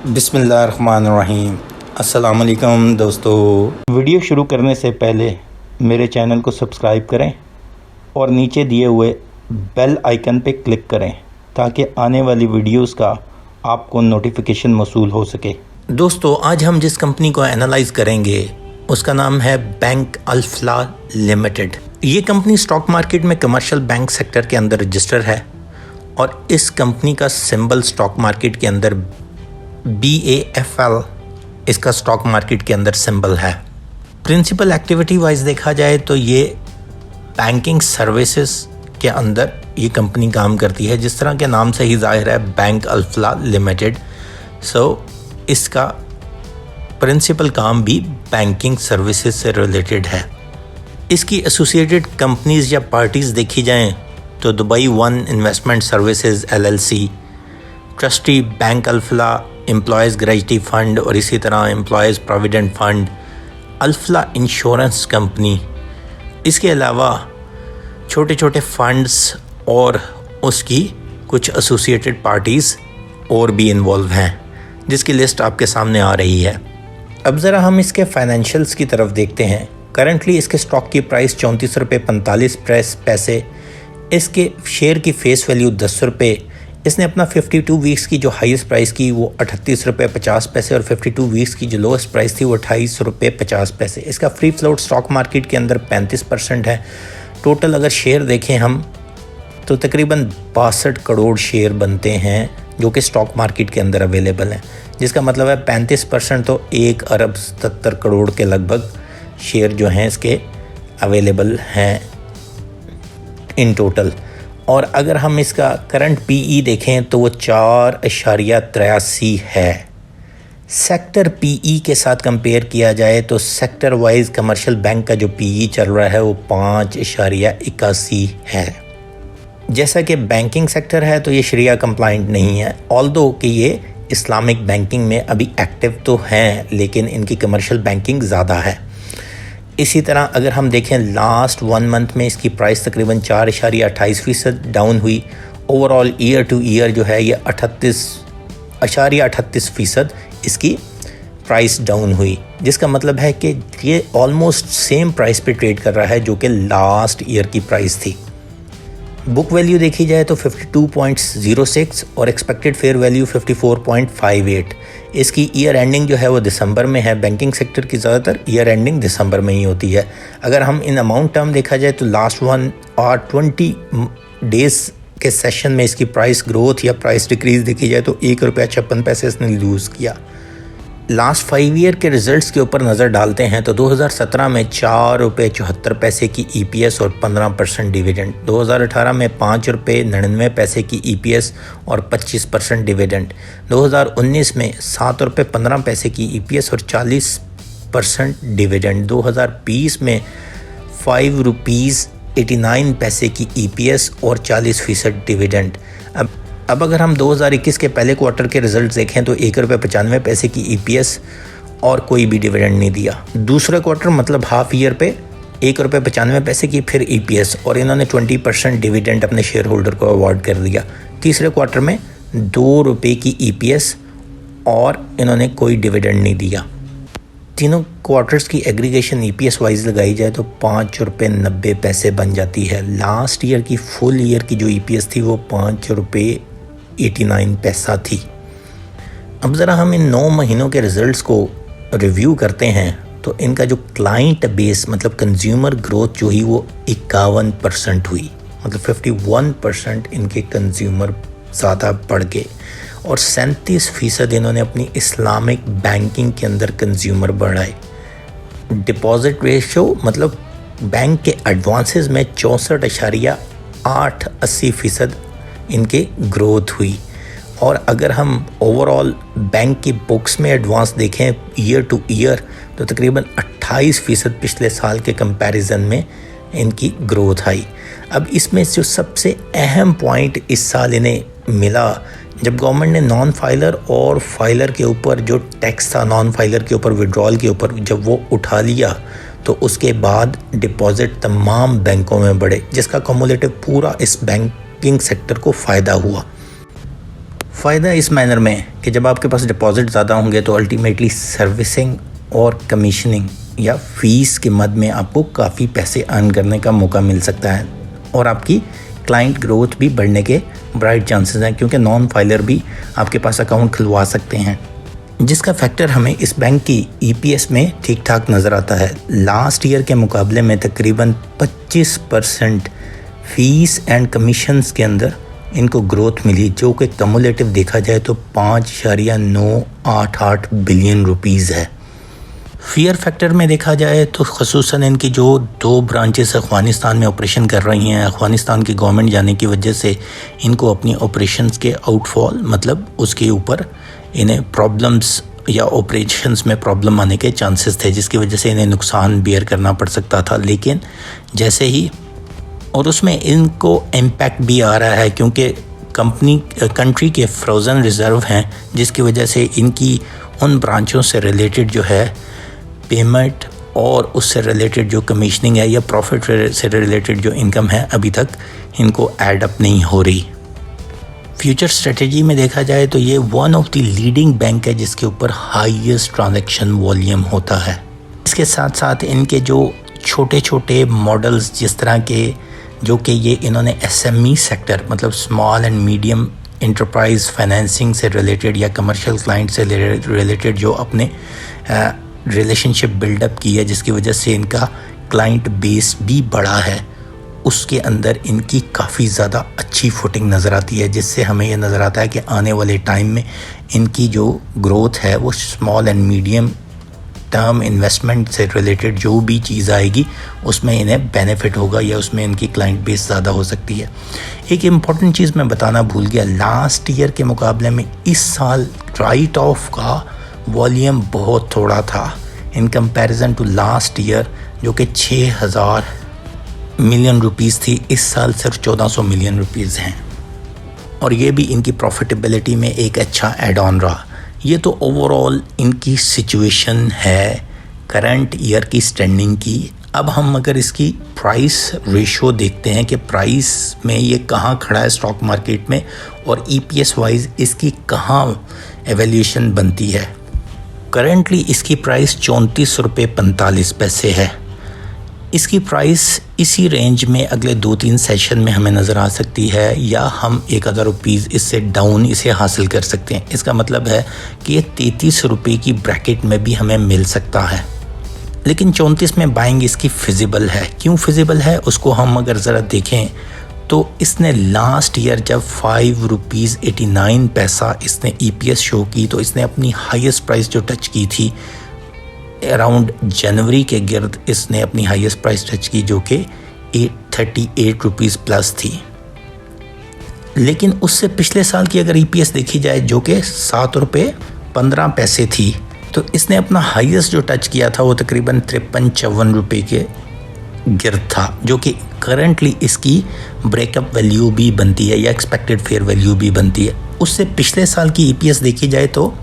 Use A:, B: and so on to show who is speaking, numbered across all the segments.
A: बिस्मिल्लाहिर्रहमानिर्रहीम। अस्सलाम वालेकुम दोस्तों। वीडियो शुरू करने से पहले मेरे चैनल को सब्सक्राइब करें और नीचे दिए हुए बेल आइकन पे क्लिक करें ताकि आने वाली वीडियोस का आपको नोटिफिकेशन मौसूल हो सके। दोस्तों, आज हम जिस कंपनी को एनालाइज करेंगे उसका नाम है बैंक अल्फला लिमिटेड। ये कंपनी स्टॉक मार्केट में कमर्शियल बैंक सेक्टर के अंदर रजिस्टर है और इस कंपनी का सिंबल स्टॉक मार्केट के अंदर BAFL इसका स्टॉक मार्केट के अंदर सिंबल है। प्रिंसिपल एक्टिविटी वाइज देखा जाए तो ये बैंकिंग सर्विसेज के अंदर ये कंपनी काम करती है। जिस तरह के नाम से ही जाहिर है, बैंक अल्फला लिमिटेड। इसका प्रिंसिपल काम भी बैंकिंग सर्विसेज से रिलेटेड है। इसकी एसोसिएटेड कंपनीज या पार्टीज़ देखी जाएं तो Dubai one investment services LLC, trustee bank Alfalah employees gratuity fund और इसी तरह employees provident fund, Alfalah insurance company. इसके अलावा छोटे छोटे फ़ंड्स और उसकी कुछ एसोसिएटेड पार्टीज़ और भी इन्वॉल्व हैं, जिसकी लिस्ट आपके सामने आ रही है। अब ज़रा हम इसके फाइनेंशियल्स की तरफ देखते हैं। करंटली इसके स्टॉक की प्राइस 34 रुपये 45 पैसे। इसके शेयर की फेस वैल्यू 10 रुपये। इसने अपना 52 वीक्स की जो हाईएस्ट प्राइस की वो 38 रुपये 50 पैसे और 52 वीक्स की जो लोएस्ट प्राइस थी वो 28 रुपये 50 पैसे। इसका फ्री फ्लोट स्टॉक मार्केट के अंदर 35% है। टोटल अगर शेयर देखें हम तो तकरीबन 62 करोड़ शेयर बनते हैं जो कि स्टॉक मार्केट के अंदर अवेलेबल हैं, जिसका मतलब है 35% तो 1 अरब 77 करोड़ के लगभग शेयर जो हैं इसके अवेलेबल हैं इन टोटल। और अगर हम इसका करंट PE देखें तो वो 4.83 है। सेक्टर PE के साथ कंपेयर किया जाए तो सेक्टर वाइज कमर्शियल बैंक का जो PE चल रहा है वो 5.81 है। जैसा कि बैंकिंग सेक्टर है तो ये शरिया कंप्लाइंट नहीं है, ऑल्दो कि ये इस्लामिक बैंकिंग में अभी एक्टिव तो हैं, लेकिन इनकी कमर्शियल बैंकिंग ज़्यादा है। इसी तरह अगर हम देखें लास्ट 1 मंथ में इसकी प्राइस तकरीबन 4.28% डाउन हुई। ओवरऑल ईयर टू ईयर जो है ये 38.38% इसकी प्राइस डाउन हुई, जिसका मतलब है कि ये ऑलमोस्ट सेम प्राइस पे ट्रेड कर रहा है जो कि लास्ट ईयर की प्राइस थी। बुक वैल्यू देखी जाए तो 52.06 और एक्सपेक्टेड फेयर वैल्यू 54.58। इसकी ईयर एंडिंग जो है वो दिसंबर में है। बैंकिंग सेक्टर की ज़्यादातर ईयर एंडिंग दिसंबर में ही होती है। अगर हम इन अमाउंट टर्म देखा जाए तो लास्ट 1 और 20 डेज़ के सेशन में इसकी प्राइस ग्रोथ या प्राइस डिक्रीज़ देखी जाए तो 1 रुपया 56 पैसे इसने लूज़ किया। लास्ट 5 ईयर के रिज़ल्ट्स के ऊपर नज़र डालते हैं तो 2017 में 4 रुपये 74 पैसे की EPS और 15% डिविडेंड। 2018 में 5 रुपये 99 पैसे की EPS और 25% डिविडेंड। 2019 में 7 रुपये 15 पैसे की EPS और 40% डिविडेंड। 2020 में 5 रुपीज़ 89 पैसे की EPS और 40% डिविडेंड। अब अगर हम 2021 के पहले क्वार्टर के रिजल्ट देखें तो 1 रुपये 95 पैसे की EPS और कोई भी डिविडेंड नहीं दिया। दूसरा क्वार्टर मतलब हाफ ईयर पे 1 रुपये 95 पैसे की फिर EPS और इन्होंने 20% डिविडेंड अपने शेयर होल्डर को अवार्ड कर दिया। तीसरे क्वार्टर में 2 रुपये की EPS और इन्होंने कोई डिविडेंड नहीं दिया। तीनों क्वार्टर्स की एग्रीगेशन EPS वाइज लगाई जाए तो 5 रुपये 90 पैसे बन जाती है। लास्ट ईयर की फुल ईयर की जो EPS थी वो 5 रुपये 89 पैसा थी। अब ज़रा हम इन 9 महीनों के रिज़ल्ट्स को रिव्यू करते हैं तो इनका जो क्लाइंट बेस मतलब कंज्यूमर ग्रोथ जो ही वो 51% हुई, मतलब 51% इनके कंज्यूमर ज़्यादा बढ़ गए और 37% इन्होंने अपनी इस्लामिक बैंकिंग के अंदर कंज्यूमर बढ़ाए। डिपॉजिट रेशो मतलब बैंक के एडवांसेस में 64.80% इनके ग्रोथ हुई। और अगर हम ओवरऑल बैंक की बुक्स में एडवांस देखें ईयर टू ईयर तो तकरीबन 28% पिछले साल के कंपैरिजन में इनकी ग्रोथ आई। अब इसमें जो सबसे अहम पॉइंट इस साल इन्हें मिला, जब गवर्नमेंट ने नॉन फाइलर और फाइलर के ऊपर जो टैक्स था, नॉन फाइलर के ऊपर विड्रॉल के ऊपर जब वो उठा लिया तो उसके बाद डिपॉजिट तमाम बैंकों में बढ़े, जिसका कम्युलेटिव पूरा इस बैंकिंग सेक्टर को फ़ायदा हुआ। फ़ायदा इस मैनर में कि जब आपके पास डिपॉजिट ज़्यादा होंगे तो अल्टीमेटली सर्विसिंग और कमीशनिंग या फ़ीस के मद में आपको काफ़ी पैसे अर्न करने का मौका मिल सकता है और आपकी क्लाइंट ग्रोथ भी बढ़ने के ब्राइट चांसेस हैं, क्योंकि नॉन फाइलर भी आपके पास अकाउंट खुलवा सकते हैं, जिसका फैक्टर हमें इस बैंक की EPS में ठीक ठाक नज़र आता है। लास्ट ईयर के मुकाबले में तकरीबन 25% फ़ीस एंड कमीशंस के अंदर इनको ग्रोथ मिली, जो कि कमुलेटिव देखा जाए तो 5.988 बिलियन रुपीज़ है। फियर फैक्टर में देखा जाए तो ख़ुसूसन इनकी जो 2 ब्रांचेस अफ़गानिस्तान में ऑपरेशन कर रही हैं, अफ़गानिस्तान की गवर्नमेंट जाने की वजह से इनको अपनी ऑपरेशंस के आउटफॉल मतलब उसके ऊपर इन्हें प्रॉब्लम्स या ऑपरेशंस में प्रॉब्लम आने के चांसेस थे, जिसकी वजह से इन्हें नुकसान बेयर करना पड़ सकता था। लेकिन जैसे ही और उसमें इनको इम्पैक्ट भी आ रहा है क्योंकि कंट्री के फ्रोज़न रिज़र्व हैं, जिसकी वजह से इनकी उन ब्रांचों से रिलेटेड जो है पेमेंट और उससे रिलेटेड जो कमीशनिंग है या प्रॉफिट से रिलेटेड जो इनकम है अभी तक इनको ऐड अप नहीं हो रही। फ्यूचर स्ट्रेटजी में देखा जाए तो ये one of the leading bank है जिसके ऊपर हाईएस्ट ट्रांजैक्शन वॉल्यूम होता है। इसके साथ साथ इनके जो छोटे छोटे मॉडल्स जिस तरह के जो कि ये इन्होंने SME सेक्टर मतलब small and medium enterprise financing से रिलेटेड या कमर्शियल क्लाइंट से रिलेटेड जो अपने रिलेशनशिप बिल्डअप की है, जिसकी वजह से इनका क्लाइंट बेस भी बढ़ा है, उसके अंदर इनकी काफ़ी ज़्यादा अच्छी फुटिंग नज़र आती है, जिससे हमें ये नज़र आता है कि आने वाले टाइम में इनकी जो ग्रोथ है वो small and medium term investment से रिलेटेड जो भी चीज़ आएगी उसमें इन्हें बेनिफिट होगा या उसमें इनकी क्लाइंट बेस ज़्यादा हो सकती है। एक इम्पॉर्टेंट चीज़ मैं बताना भूल गया, लास्ट ईयर के मुकाबले में इस साल राइट ऑफ का वॉल्यूम बहुत थोड़ा था in comparison to last year, जो कि 6000 मिलियन रुपीज़ थी। इस साल सिर्फ 1400 मिलियन रुपीज़ हैं और ये भी इनकी प्रॉफिटेबिलिटी में एक अच्छा एड ऑन रहा। ये तो ओवरऑल इनकी सिचुएशन है करंट ईयर की स्टैंडिंग की। अब हम अगर इसकी प्राइस रेशो देखते हैं कि प्राइस में ये कहाँ खड़ा है स्टॉक मार्केट में और EPS वाइज इसकी कहाँ एवैल्यूएशन बनती है। करंटली इसकी प्राइस 34 रुपये 45 पैसे है। इसकी प्राइस इसी रेंज में अगले 2-3 सेशन में हमें नज़र आ सकती है या हम 1000 रुपीज़ इससे डाउन इसे हासिल कर सकते हैं। इसका मतलब है कि ये 33 रुपये की ब्रैकेट में भी हमें मिल सकता है, लेकिन 34 में बाइंग इसकी फिजिबल है। क्यों फिजिबल है उसको हम अगर ज़रा देखें तो इसने लास्ट ईयर जब 5 रुपीज़ 89 पैसा इसने EPS शो की तो इसने अपनी हाईएस्ट प्राइस जो टच की थी अराउंड जनवरी के गिर्द इसने अपनी हाईएस्ट प्राइस टच की जो कि 38 रुपीज़ प्लस थी। लेकिन उससे पिछले साल की अगर EPS देखी जाए जो कि 7 रुपये 15 पैसे थी, तो इसने अपना हाईएस्ट जो टच किया था वो तकरीबन 53-54 रुपये के गिर्द था, जो कि करंटली इसकी ब्रेकअप वैल्यू भी बनती है या एक्सपेक्टेड फेयर वैल्यू भी बनती है। उससे पिछले साल की EPS देखी जाए तो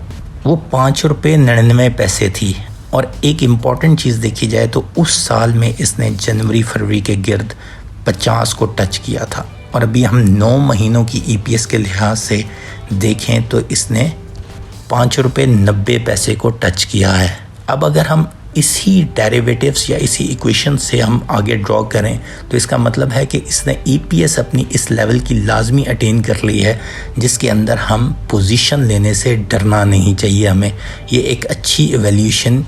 A: वो 5 रुपये 99 पैसे थी। और एक इम्पॉर्टेंट चीज़ देखी जाए तो उस साल में इसने जनवरी फरवरी के गिर्द 50 को टच किया था और अभी हम 9 महीनों की EPS के लिहाज से देखें तो इसने 5 रुपये 90 पैसे को टच किया है। अब अगर हम इसी डेरिवेटिव्स या इसी इक्वेशन से हम आगे ड्रॉ करें तो इसका मतलब है कि इसने EPS अपनी इस लेवल की लाजमी अटेन कर ली है जिसके अंदर हम पोजीशन लेने से डरना नहीं चाहिए हमें। ये एक अच्छी एवैल्यूएशन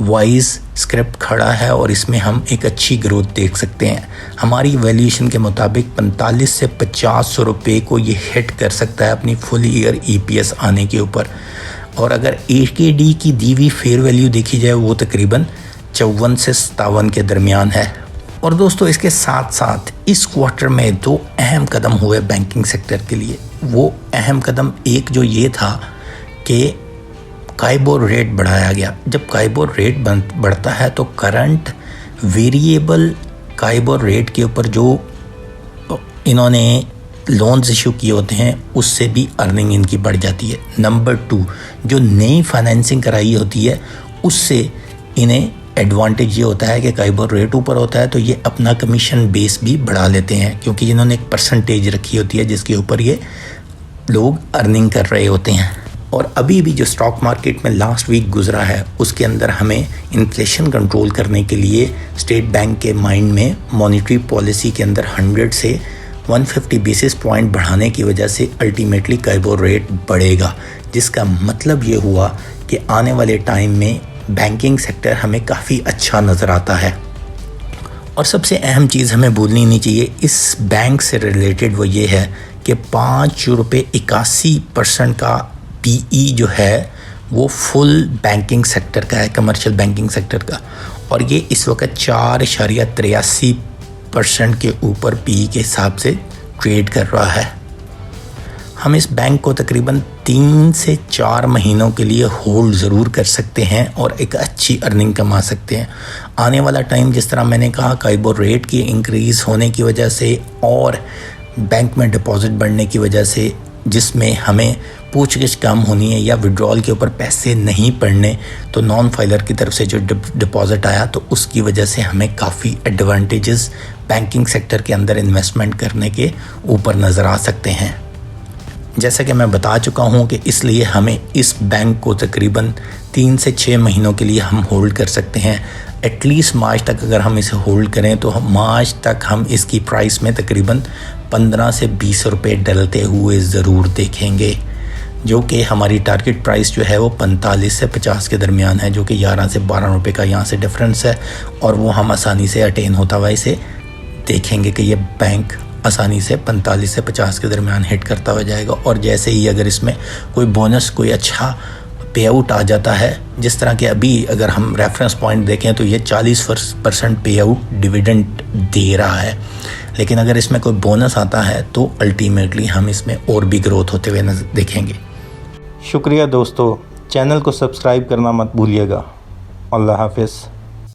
A: वाइज स्क्रिप्ट खड़ा है और इसमें हम एक अच्छी ग्रोथ देख सकते हैं। हमारी वैल्यूएशन के मुताबिक 45 से 50 रुपये को ये हिट कर सकता है अपनी फुल ईयर EPS आने के ऊपर। और अगर AKD की दी हुई फेयर वैल्यू देखी जाए वो तकरीबन 54 से 57 के दरमियान है। और दोस्तों इसके साथ साथ इस क्वार्टर में 2 अहम कदम हुए बैंकिंग सेक्टर के लिए। वो अहम कदम एक जो ये था कि काइबोर रेट बढ़ाया गया। जब काइबोर रेट बढ़ता है तो करंट वेरिएबल काइबोर रेट के ऊपर जो इन्होंने लोन्स इशू किए होते हैं उससे भी अर्निंग इनकी बढ़ जाती है। नंबर 2, जो नई फाइनेंसिंग कराई होती है उससे इन्हें एडवांटेज ये होता है कि काइबोर रेट ऊपर होता है तो ये अपना कमीशन बेस भी बढ़ा लेते हैं, क्योंकि इन्होंने एक परसेंटेज रखी होती है जिसके ऊपर ये लोग अर्निंग कर रहे होते हैं। और अभी भी जो स्टॉक मार्केट में लास्ट वीक गुजरा है उसके अंदर हमें इन्फ्लेशन कंट्रोल करने के लिए स्टेट बैंक के माइंड में मॉनेटरी पॉलिसी के अंदर 100 से 150 बेसिस पॉइंट बढ़ाने की वजह से अल्टीमेटली कैबो रेट बढ़ेगा, जिसका मतलब ये हुआ कि आने वाले टाइम में बैंकिंग सेक्टर हमें काफ़ी अच्छा नज़र आता है। और सबसे अहम चीज़ हमें भूलनी नहीं चाहिए इस बैंक से रिलेटेड, वो ये है कि ₹5.81 का PE जो है वो फुल बैंकिंग सेक्टर का है, कमर्शियल बैंकिंग सेक्टर का, और ये इस वक्त 4.83% के ऊपर PE के हिसाब से ट्रेड कर रहा है। हम इस बैंक को तकरीबन 3 से 4 महीनों के लिए होल्ड ज़रूर कर सकते हैं और एक अच्छी अर्निंग कमा सकते हैं। आने वाला टाइम, जिस तरह मैंने कहा, कैबो रेट की इंक्रीज़ होने की वजह से और बैंक में डिपॉजिट बढ़ने की वजह से, जिसमें हमें पूछगिछ कम होनी है या विड्रॉल के ऊपर पैसे नहीं पड़ने, तो नॉन फाइलर की तरफ से जो डिपॉजिट आया तो उसकी वजह से हमें काफ़ी एडवांटेजेस बैंकिंग सेक्टर के अंदर इन्वेस्टमेंट करने के ऊपर नज़र आ सकते हैं। जैसा कि मैं बता चुका हूं कि इसलिए हमें इस बैंक को तकरीबन 3 से 6 महीनों के लिए हम होल्ड कर सकते हैं। एटलीस्ट मार्च तक अगर हम इसे होल्ड करें तो मार्च तक हम इसकी प्राइस में तकरीबन 15 से 20 रुपये डलते हुए ज़रूर देखेंगे, जो कि हमारी टारगेट प्राइस जो है वो 45 से 50 के दरमियान है, जो कि 11 से 12 रुपये का यहाँ से डिफरेंस है, और वो हम आसानी से अटेन होता हुआ इसे देखेंगे कि ये बैंक आसानी से 45 से 50 के दरमियान हिट करता हो जाएगा। और जैसे ही अगर इसमें कोई बोनस, कोई अच्छा पे आउट आ जाता है, जिस तरह के अभी अगर हम रेफरेंस पॉइंट देखें तो ये 40% पे आउट डिविडेंड दे रहा है, लेकिन अगर इसमें कोई बोनस आता है तो अल्टीमेटली हम इसमें और भी ग्रोथ होते हुए देखेंगे। शुक्रिया दोस्तों, चैनल को सब्सक्राइब करना मत भूलिएगा। अल्लाह हाफिज़।